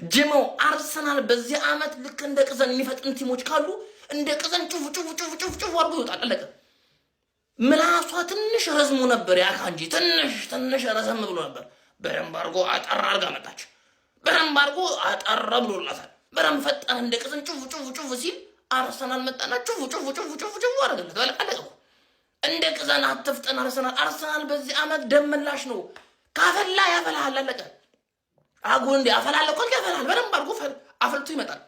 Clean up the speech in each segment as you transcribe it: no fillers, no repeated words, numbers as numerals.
ጀማው አርሰናል በዚህ አመት ልክ እንደ ቅዘን የሚፈጥን ቲሞች ካሉ እንደ ቅዘን ጩፍ አድርጎ ይወጣል። አለቀ። ምላሷ ትንሽ ረዝሙ ነበር ያካንጂ ትንሽ ረዘም ብሎ ነበር። በደንብ አድርጎ አጠር አድርጋ መጣች። በደንብ አድርጎ አጠር ብሎላታል። በደንብ ፈጣን እንደ ቅዘን ጩፍ ሲል አርሰናል መጣና ጩፍ አደረገለት። አለቀ። እንደ ቅዘን አትፍጠን አርሰናል በዚህ አመት ደመላሽ ነው። ካፈላ ያፈላል። አለቀ። አጉን እንደ አፈላል እኮ ያፈላል። በደንብ አድርጎ አፈልቶ ይመጣል።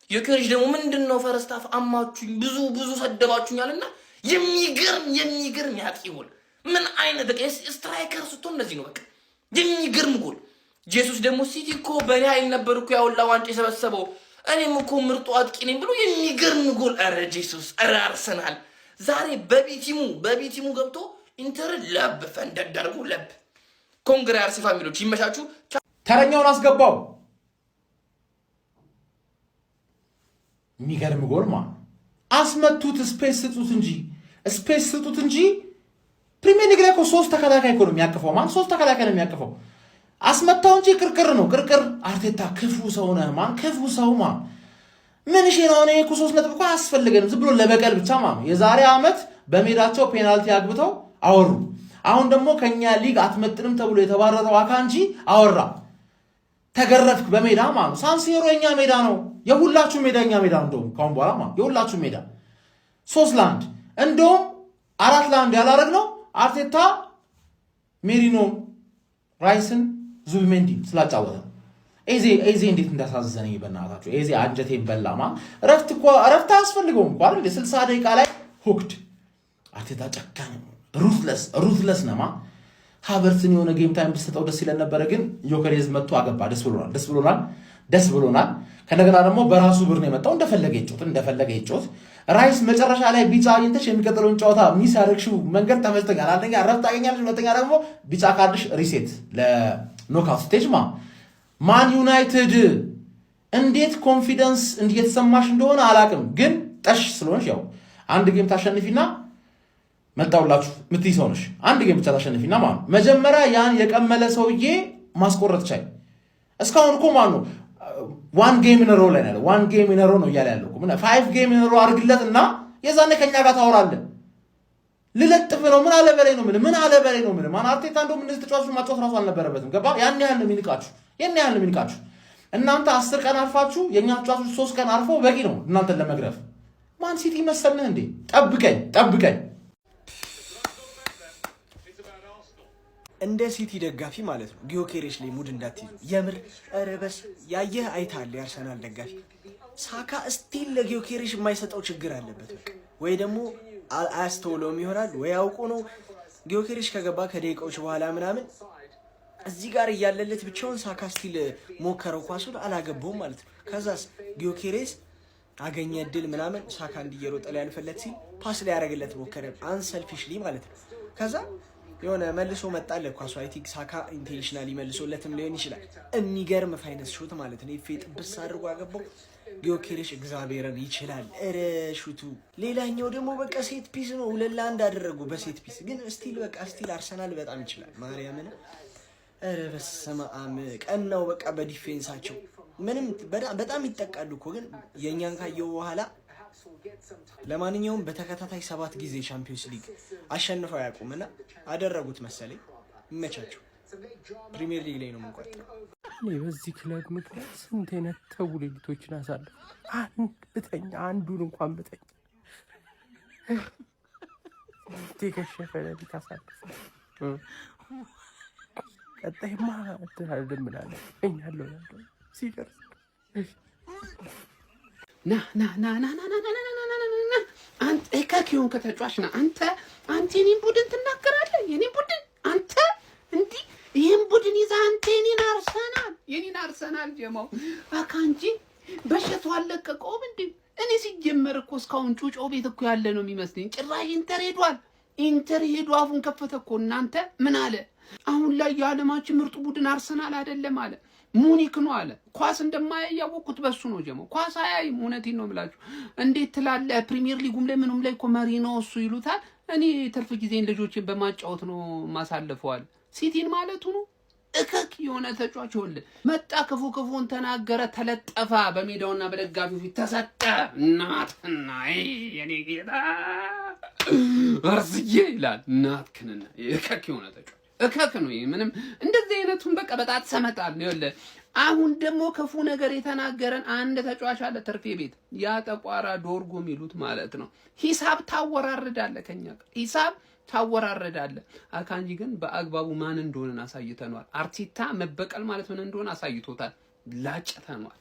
ዮኬሬሽ ደግሞ ምንድነው ፈረስታፍ አማቹኝ ብዙ ሰደባችሁኛልና የሚገርም ያጥቂ ጎል ምን አይነት በቃ ስትራይከር ስትሆን እንደዚህ ነው። በቃ የሚገርም ጎል። ጄሱስ ደግሞ ሲቲ እኮ በሪያል ነበር እኮ ያውላ ዋንጫ የሰበሰበው እኔም እኮ ምርጡ አጥቂ ነኝ ብሎ የሚገርም ጎል። አረ ጄሱስ፣ አረ አርሰናል ዛሬ በቢቲሙ ገብቶ ኢንተር ለብ ፈንደዳርጉ ለብ። ኮንግራ አርሲ ፋሚሊዎች ይመሻችሁ። ተረኛውን አስገባው። የሚገርም ጎል ማለት አስመቱት። ስፔስ ስጡት እንጂ ፕሪሚየር ሊግ ላይ እኮ 3 ተከላካይ እኮ ነው የሚያቅፈው። ማን 3 ተከላካይ ነው የሚያቅፈው? አስመታው እንጂ ቅርቅር ነው ቅርቅር። አርቴታ ክፉ ሰው ነህ ማን፣ ክፉ ሰው ማን። ምን እሺ ነው እኔ እኮ 3 ነጥብ እኮ አያስፈልገንም ዝም ብሎ ለበቀል ብቻ ማለት። የዛሬ ዓመት በሜዳቸው ፔናልቲ አግብተው አወሩ። አሁን ደግሞ ከኛ ሊግ አትመጥንም ተብሎ የተባረረው አካንጂ አወራ። ተገረፍክ በሜዳ ማለት። ሳንሲሮ የኛ ሜዳ ነው፣ የሁላችሁ ሜዳ የኛ ሜዳ ነው። እንደውም ካሁን በኋላ ማለት የሁላችሁ ሜዳ 3-1 እንደውም 4-1 ያላረግነው አርቴታ ሜሪኖ ራይስን ዙቢሜንዲ ስላጫወተ ኤዜ እንዴት እንዳሳዘነኝ በእናታችሁ። ኤዜ አንጀቴን በላማ። እረፍት አያስፈልገውም እንኳን አይደል? 60 ደቂቃ ላይ ሁክድ አርቴታ ጨካኝ ሩትለስ ነማ። ሃቨርትን የሆነ ጌም ታይም ብትሰጠው ደስ ይለን ነበረ፣ ግን ዮኬሬዝ መጥቶ አገባ። ደስ ብሎናል። ከነገና ደግሞ በራሱ ብር ነው የመጣው። እንደፈለገ ይጮት። ራይስ መጨረሻ ላይ ቢጫ አግኝተሽ የሚቀጥለውን ጨዋታ ሚስ ያደረግሽው መንገድ ተመችቶኛል። አንደኛ ረፍት ታገኛለሽ፣ ሁለተኛ ደግሞ ቢጫ ካርድሽ ሪሴት ለኖክአውት ስቴጅ ማን ዩናይትድ እንዴት ኮንፊደንስ እየተሰማሽ እንደሆነ አላቅም፣ ግን ጠሽ ስለሆንሽ ያው አንድ ጌም ታሸንፊና መጣውላችሁ ምትይ ሰው ነሽ። አንድ ጌም ብቻ ታሸንፊና ማለት መጀመሪያ ያን የቀመለ ሰውዬ ማስቆረጥ ቻይ። እስካሁን እኮ ማን ነው 1 ጌም ኢን ሮ ላይ ነው 1 ጌም ኢን ሮ ነው እያለ ያለው እኮ 5 ጌም ኢን ሮ አድርግለትና የዛኔ ከኛ ጋር ታወራለን። ልለጥፍ ነው ምን አለ በላይ ነው ምን ማን አርቴታ እንደውም እንደዚህ ተጫዋቾች ማጫወት ራሱ አልነበረበትም። ገባ? ያን ያህል ነው የሚንቃችሁ። እናንተ 10 ቀን አርፋችሁ የኛ ተጫዋቾች 3 ቀን አርፈው በቂ ነው እናንተን ለመግረፍ። ማን ሲቲ መሰልነህ እንዴ? ጠብቀኝ እንደ ሲቲ ደጋፊ ማለት ነው። ጊዮኬሬሽ ላይ ሙድ እንዳትይዙ የምር ረበስ ያየህ አይታል። ያርሰናል ደጋፊ ሳካ ስቲል ለጊዮኬሬሽ የማይሰጠው ችግር አለበት። በቃ ወይ ደግሞ አያስተውለውም ይሆናል ወይ አውቆ ነው። ጊዮኬሬሽ ከገባ ከደቂቃዎች በኋላ ምናምን እዚህ ጋር እያለለት ብቻውን ሳካ ስቲል ሞከረው ኳሱን አላገባውም ማለት ነው። ከዛስ ጊዮኬሬስ አገኘ እድል ምናምን ሳካ እንዲየሮጠ ላይ ያልፈለት ሲል ፓስ ላይ ያደረግለት ሞከረ አንሰልፊሽሊ ማለት ነው። ከዛ የሆነ መልሶ መጣለ ኳሱ። አይ ቲንክ ሳካ ኢንቴንሽናሊ መልሶለትም ሊሆን ይችላል። የሚገርም ፋይነስ ሹት ማለት ነው። ይፌጥ ብስ አድርጎ አገባው። ጊዮኬሬሽ እግዚአብሔርን ይችላል ሹቱ። ሌላኛው ደግሞ በቃ ሴት ፒስ ነው 2-1 አደረጉ በሴት ፒስ። ግን ስቲል አርሰናል በጣም ይችላል ማርያምን። በስመ አብ ቀናው በቃ በዲፌንሳቸው ምንም በጣም ይጠቃሉ እኮ። ግን የኛን ካየው በኋላ ለማንኛውም በተከታታይ 7 ጊዜ ቻምፒዮንስ ሊግ አሸንፈው ያቁምና አደረጉት መሰለኝ። ይመቻቸው። ፕሪሚየር ሊግ ላይ ነው የምንቆጥረው። እኔ በዚህ ክለብ ምክንያት ስንት የነተው ሌሊቶችን አሳልፍ አንዱን እንኳን ብተኛ ከሸፈ ሌሊት አሳልፍ። ቀጣይማ አትልም ብላለሁ እኛለሁ ሲደርስ ና አንተ ከኪዮን ከተጫዋች ና አንተ የኔን ቡድን ትናገራለህ። የኔን ቡድን አንተ እንዲህ ይሄን ቡድን ይዛ አንተ የኔን አርሰናል ጀማው አካንጂ በሸቷ አለቀቀውም እንዴ? እኔ ሲጀመር እኮ እስካሁን ጩጮ ቤት እኮ ያለ ነው የሚመስለኝ። ጭራሽ ኢንተር ሄዶ አፉን ከፈተ እኮ። እናንተ ምን አለ? አሁን ላይ የዓለማችን ምርጡ ቡድን አርሰናል አይደለም አለ፣ ሙኒክ ነው አለ። ኳስ እንደማያውቁት በሱ ነው ጀማው። ኳስ አያይም። እውነቴን ነው የምላችሁ። እንዴት ትላለህ? ፕሪሚየር ሊጉም ላይ ምኑም ላይ እኮ መሪ ነው እሱ ይሉታል። እኔ ትርፍ ጊዜን ልጆችን በማጫወት ነው ማሳልፈዋል። ሲቲን ማለቱ ነው እከክ የሆነ ተጫዋች ይኸውልህ መጣ ክፉን ተናገረ ተለጠፋ በሜዳውና በደጋፊው ፊት ተሰጠ እናትና የኔ ጌታ አርዝዬ ይላል እናትክንና እከክ የሆነ ተጫዋች እከክ ነው ምንም እንደዚህ አይነቱን በቃ በጣት ሰመጣል ነው ይኸውልህ አሁን ደግሞ ክፉ ነገር የተናገረን አንድ ተጫዋች አለ ትርፌ ቤት ያ ጠቋራ ዶርጎ የሚሉት ማለት ነው ሂሳብ ታወራርዳለ ከኛ ጋር ሂሳብ ታወራረዳለ አካንጂ ግን በአግባቡ ማን እንደሆነ አሳይተናል አርቲታ መበቀል ማለት ምን እንደሆነ አሳይቶታል ላጭተናል